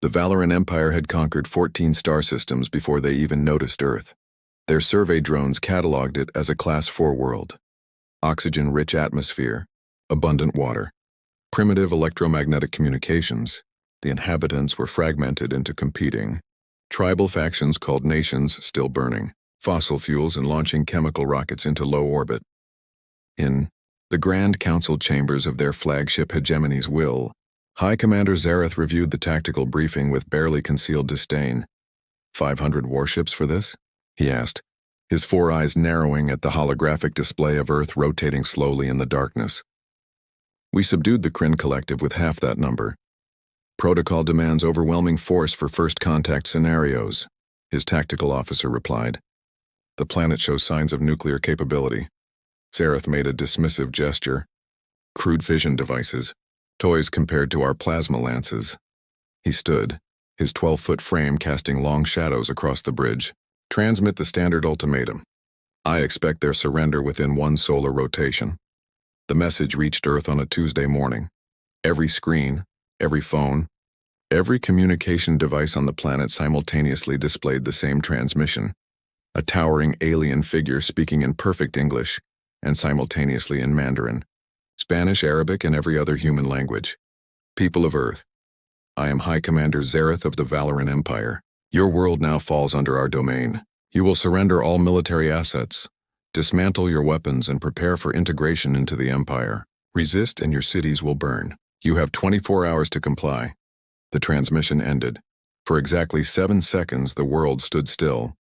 The Valoran Empire had conquered 14 star systems before they even noticed Earth. Their survey drones cataloged it as a Class 4 world. Oxygen-rich atmosphere, abundant water, primitive electromagnetic communications. The inhabitants were fragmented into competing tribal factions called nations, still burning fossil fuels and launching chemical rockets into low orbit. In the Grand Council chambers of their flagship hegemony's will, High Commander Zareth reviewed the tactical briefing with barely concealed disdain. 500 warships for this? He asked, his four eyes narrowing at the holographic display of Earth rotating slowly in the darkness. We subdued the Kryn Collective with half that number. Protocol demands overwhelming force for first contact scenarios, his tactical officer replied. The planet shows signs of nuclear capability. Zareth made a dismissive gesture. Crude fission devices, toys compared to our plasma lances. He stood, his 12-foot frame casting long shadows across the bridge. Transmit the standard ultimatum. I expect their surrender within one solar rotation. The message reached Earth on a Tuesday morning. Every screen, every phone, every communication device on the planet simultaneously displayed the same transmission. A towering alien figure speaking in perfect English and simultaneously in Mandarin, Spanish, Arabic, and every other human language. People of Earth, I am High Commander Zareth of the Valoran Empire. Your world now falls under our domain. You will surrender all military assets, dismantle your weapons, and prepare for integration into the Empire. Resist and your cities will burn. You have 24 hours to comply. The transmission ended. For exactly 7 seconds, the world stood still.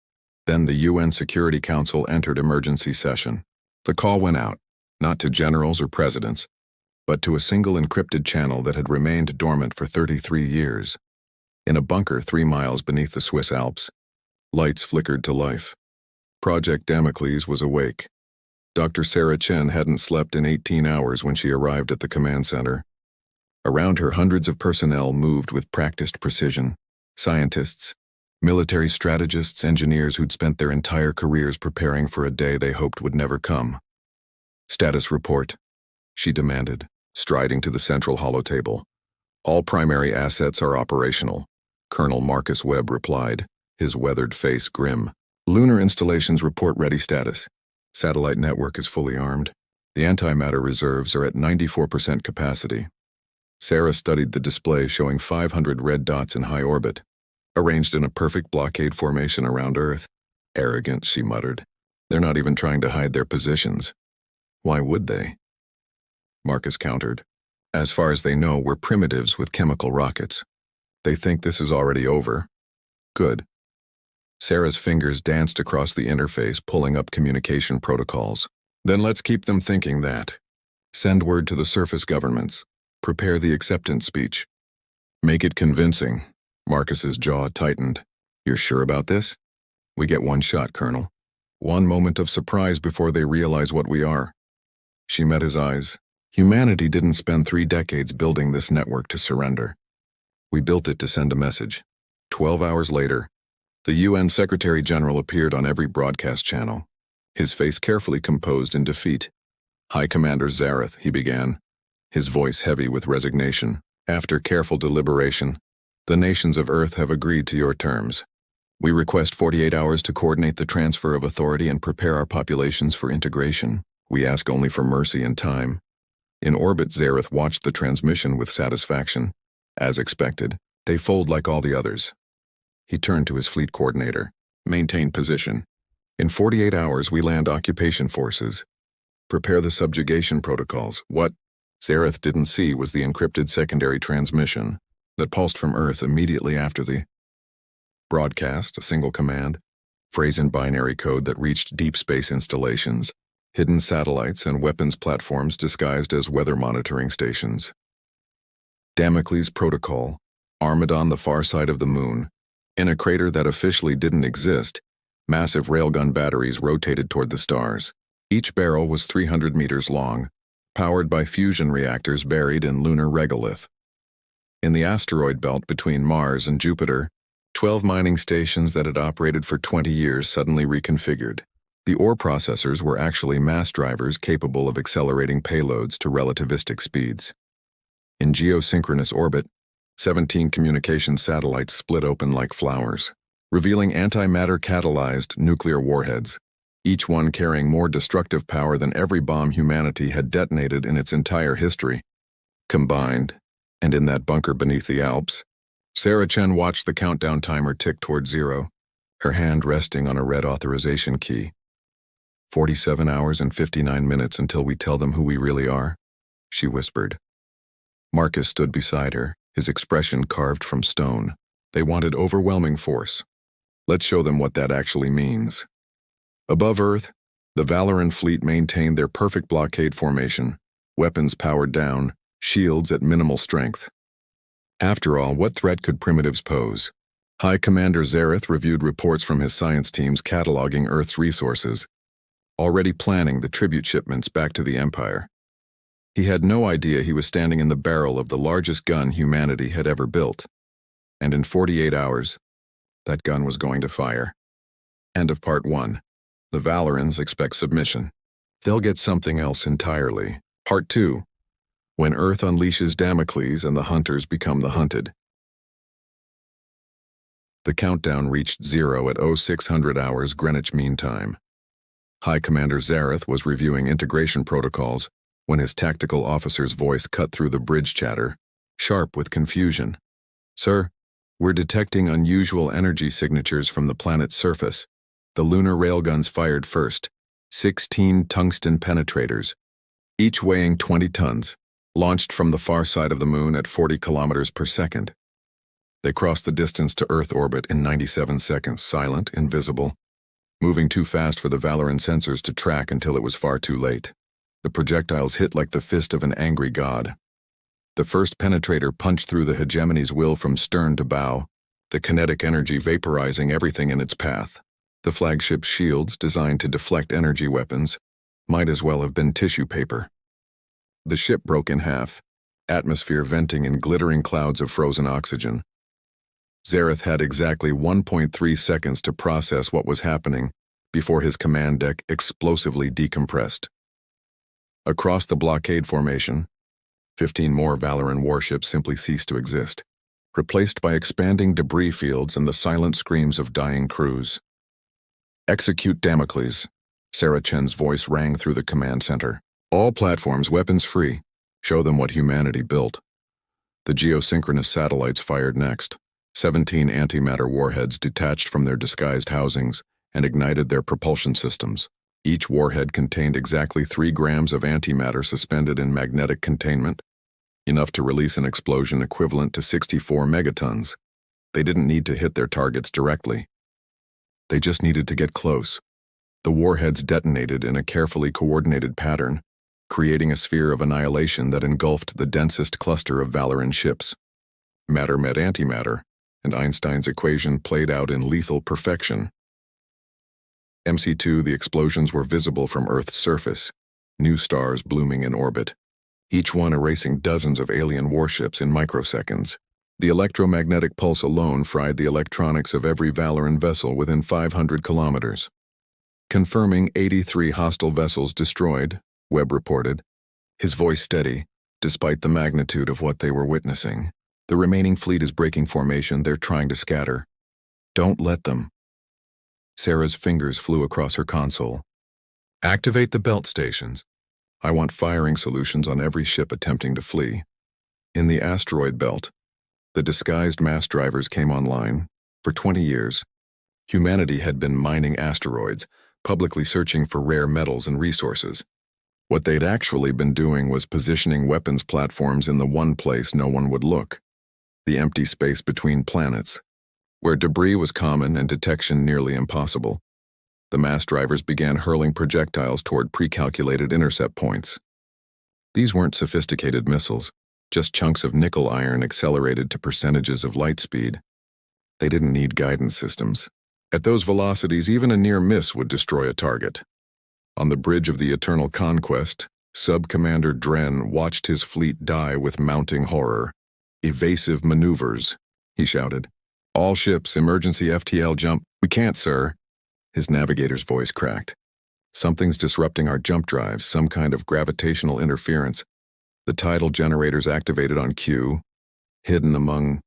Then the UN Security Council entered emergency session. The call went out, not to generals or presidents, but to a single encrypted channel that had remained dormant for 33 years. In a bunker 3 miles beneath the Swiss Alps, lights flickered to life. Project Damocles was awake. Dr. Sarah Chen hadn't slept in 18 hours when she arrived at the command center. Around her, hundreds of personnel moved with practiced precision. Scientists, military strategists, engineers who'd spent their entire careers preparing for a day they hoped would never come. Status report, she demanded, striding to the central holotable. All primary assets are operational, Colonel Marcus Webb replied, his weathered face grim. Lunar installations report ready status. Satellite network is fully armed. The antimatter reserves are at 94% capacity. Sarah studied the display showing 500 red dots in high orbit, arranged in a perfect blockade formation around Earth. Arrogant, she muttered. They're not even trying to hide their positions. Why would they? Marcus countered. As far as they know, we're primitives with chemical rockets. They think this is already over. Good. Sarah's fingers danced across the interface, pulling up communication protocols. Then let's keep them thinking that. Send word to the surface governments. Prepare the acceptance speech. Make it convincing. Marcus's jaw tightened. You're sure about this? We get one shot, Colonel. One moment of surprise before they realize what we are. She met his eyes. Humanity didn't spend 3 decades building this network to surrender. We built it to send a message. 12 hours later, the UN Secretary General appeared on every broadcast channel, his face carefully composed in defeat. High Commander Zareth, he began, his voice heavy with resignation. After careful deliberation, the nations of Earth have agreed to your terms. We request 48 hours to coordinate the transfer of authority and prepare our populations for integration. We ask only for mercy and time. In orbit, Zareth watched the transmission with satisfaction. As expected, they fold like all the others. He turned to his fleet coordinator. Maintain position. In 48 hours, we land occupation forces. Prepare the subjugation protocols. What Zareth didn't see was the encrypted secondary transmission that pulsed from Earth immediately after the broadcast, a single command, phrase in binary code that reached deep space installations, hidden satellites and weapons platforms disguised as weather monitoring stations. Damocles Protocol, Armada on the far side of the moon. In a crater that officially didn't exist, massive railgun batteries rotated toward the stars. Each barrel was 300 meters long, powered by fusion reactors buried in lunar regolith. In the asteroid belt between Mars and Jupiter, 12 mining stations that had operated for 20 years suddenly reconfigured. The ore processors were actually mass drivers capable of accelerating payloads to relativistic speeds. In geosynchronous orbit, 17 communication satellites split open like flowers, revealing antimatter-catalyzed nuclear warheads, each one carrying more destructive power than every bomb humanity had detonated in its entire history. Combined, and in that bunker beneath the Alps, Sarah Chen watched the countdown timer tick toward 0, her hand resting on a red authorization key. 47 hours and 59 minutes until we tell them who we really are, she whispered. Marcus stood beside her, his expression carved from stone. They wanted overwhelming force. Let's show them what that actually means. Above Earth, the Valoran fleet maintained their perfect blockade formation, weapons powered down, shields at minimal strength. After all, what threat could primitives pose? High Commander Zareth reviewed reports from his science teams cataloging Earth's resources, already planning the tribute shipments back to the Empire. He had no idea he was standing in the barrel of the largest gun humanity had ever built. And in 48 hours, that gun was going to fire. End of Part 1. The Valorans expect submission. They'll get something else entirely. Part 2. When Earth unleashes Damocles and the hunters become the hunted. The countdown reached 0 at 0600 hours Greenwich Mean Time. High Commander Zareth was reviewing integration protocols when his tactical officer's voice cut through the bridge chatter, sharp with confusion. Sir, we're detecting unusual energy signatures from the planet's surface. The lunar railguns fired first, 16 tungsten penetrators, each weighing 20 tons, launched from the far side of the moon at 40 kilometers per second. They crossed the distance to Earth orbit in 97 seconds, silent, invisible, moving too fast for the Valoran sensors to track until it was far too late. The projectiles hit like the fist of an angry god. The first penetrator punched through the hegemony's will from stern to bow, the kinetic energy vaporizing everything in its path. The flagship's shields, designed to deflect energy weapons, might as well have been tissue paper. The ship broke in half, atmosphere venting in glittering clouds of frozen oxygen. Zareth had exactly 1.3 seconds to process what was happening before his command deck explosively decompressed. Across the blockade formation, 15 more Valoran warships simply ceased to exist, replaced by expanding debris fields and the silent screams of dying crews. Execute Damocles, Sarah Chen's voice rang through the command center. All platforms weapons free. Show them what humanity built. The geosynchronous satellites fired next. 17 antimatter warheads detached from their disguised housings and ignited their propulsion systems. Each warhead contained exactly 3 grams of antimatter suspended in magnetic containment, enough to release an explosion equivalent to 64 megatons. They didn't need to hit their targets directly. They just needed to get close. The warheads detonated in a carefully coordinated pattern, creating a sphere of annihilation that engulfed the densest cluster of Valoran ships. Matter met antimatter, and Einstein's equation played out in lethal perfection. MC2, the explosions were visible from Earth's surface, new stars blooming in orbit, each one erasing dozens of alien warships in microseconds. The electromagnetic pulse alone fried the electronics of every Valoran vessel within 500 kilometers. Confirming 83 hostile vessels destroyed, Webb reported, his voice steady, despite the magnitude of what they were witnessing. The remaining fleet is breaking formation. They're trying to scatter. Don't let them. Sarah's fingers flew across her console. Activate the belt stations. I want firing solutions on every ship attempting to flee. In the asteroid belt, the disguised mass drivers came online. For 20 years, humanity had been mining asteroids, publicly searching for rare metals and resources. What they'd actually been doing was positioning weapons platforms in the one place no one would look, the empty space between planets, where debris was common and detection nearly impossible. The mass drivers began hurling projectiles toward pre-calculated intercept points. These weren't sophisticated missiles, just chunks of nickel iron accelerated to percentages of light speed. They didn't need guidance systems. At those velocities, even a near miss would destroy a target. On the bridge of the Eternal Conquest, Sub-Commander Dren watched his fleet die with mounting horror. Evasive maneuvers, he shouted. All ships, emergency FTL jump. We can't, sir. His navigator's voice cracked. Something's disrupting our jump drives, some kind of gravitational interference. The tidal generators activated on cue. Hidden among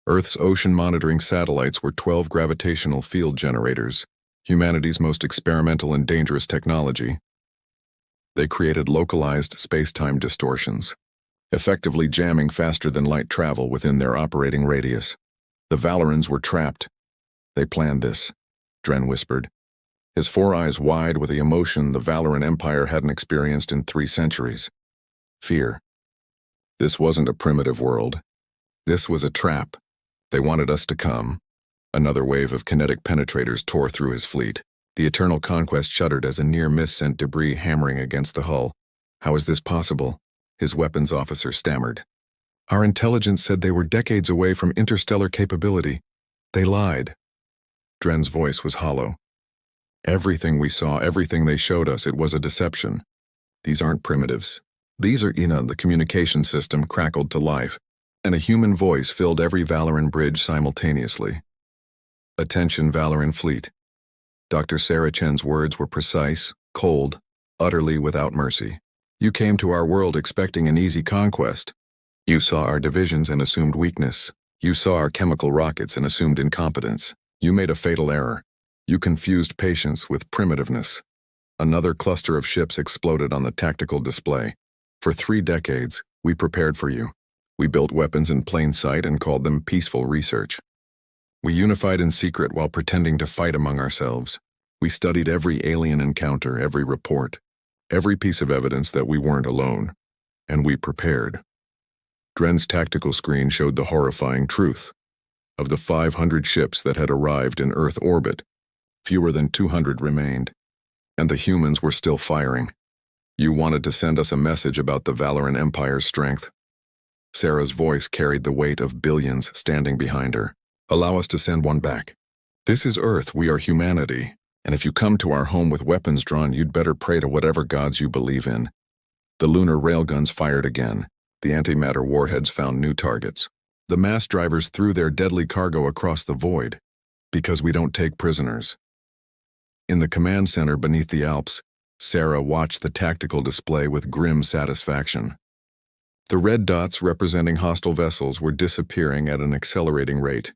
Earth's ocean monitoring satellites were 12 gravitational field generators, humanity's most experimental and dangerous technology. They created localized space-time distortions, effectively jamming faster than light travel within their operating radius. The Valorans were trapped. They planned this, Dren whispered, his four eyes wide with the emotion the Valoran Empire hadn't experienced in 3 centuries. Fear. This wasn't a primitive world. This was a trap. They wanted us to come. Another wave of kinetic penetrators tore through his fleet. The Eternal Conquest shuddered as a near-miss sent debris hammering against the hull. How is this possible? His weapons officer stammered. Our intelligence said they were decades away from interstellar capability. They lied. Dren's voice was hollow. Everything we saw, everything they showed us, it was a deception. These aren't primitives. These are the communication system crackled to life, and a human voice filled every Valoran bridge simultaneously. Attention, Valoran fleet. Dr. Sarah Chen's words were precise, cold, utterly without mercy. You came to our world expecting an easy conquest. You saw our divisions and assumed weakness. You saw our chemical rockets and assumed incompetence. You made a fatal error. You confused patience with primitiveness. Another cluster of ships exploded on the tactical display. For 3 decades, we prepared for you. We built weapons in plain sight and called them peaceful research. We unified in secret while pretending to fight among ourselves. We studied every alien encounter, every report, every piece of evidence that we weren't alone. And we prepared. Dren's tactical screen showed the horrifying truth. Of the 500 ships that had arrived in Earth orbit, fewer than 200 remained. And the humans were still firing. You wanted to send us a message about the Valoran Empire's strength. Sarah's voice carried the weight of billions standing behind her. Allow us to send one back. This is Earth, we are humanity, and if you come to our home with weapons drawn, you'd better pray to whatever gods you believe in. The lunar railguns fired again. The antimatter warheads found new targets. The mass drivers threw their deadly cargo across the void. Because we don't take prisoners. In the command center beneath the Alps, Sarah watched the tactical display with grim satisfaction. The red dots representing hostile vessels were disappearing at an accelerating rate.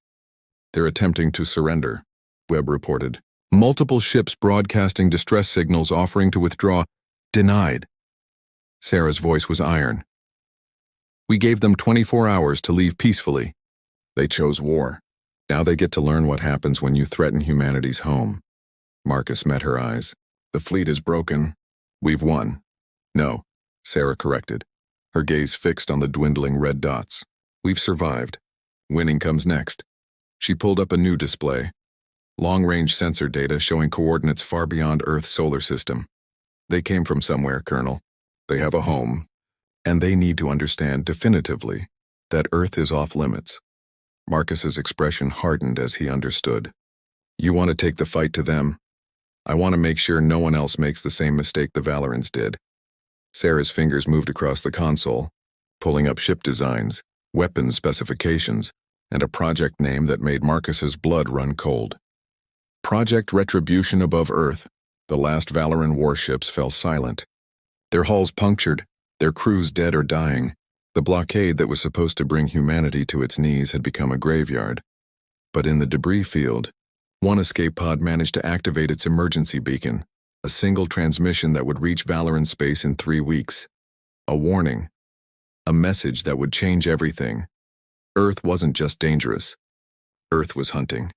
They're attempting to surrender, Webb reported. Multiple ships broadcasting distress signals offering to withdraw. Denied. Sarah's voice was iron. We gave them 24 hours to leave peacefully. They chose war. Now they get to learn what happens when you threaten humanity's home. Marcus met her eyes. The fleet is broken. We've won. No, Sarah corrected, her gaze fixed on the dwindling red dots. We've survived. Winning comes next. She pulled up a new display. Long-range sensor data showing coordinates far beyond Earth's solar system. They came from somewhere, Colonel. They have a home. And they need to understand definitively that Earth is off limits. Marcus's expression hardened as he understood. You want to take the fight to them? I want to make sure no one else makes the same mistake the Valorans did. Sarah's fingers moved across the console, pulling up ship designs, weapons specifications, and a project name that made Marcus's blood run cold. Project Retribution above Earth. The last Valoran warships fell silent. Their hulls punctured, their crews dead or dying. The blockade that was supposed to bring humanity to its knees had become a graveyard. But in the debris field, one escape pod managed to activate its emergency beacon, a single transmission that would reach Valoran space in 3 weeks. A warning. A message that would change everything. Earth wasn't just dangerous. Earth was hunting.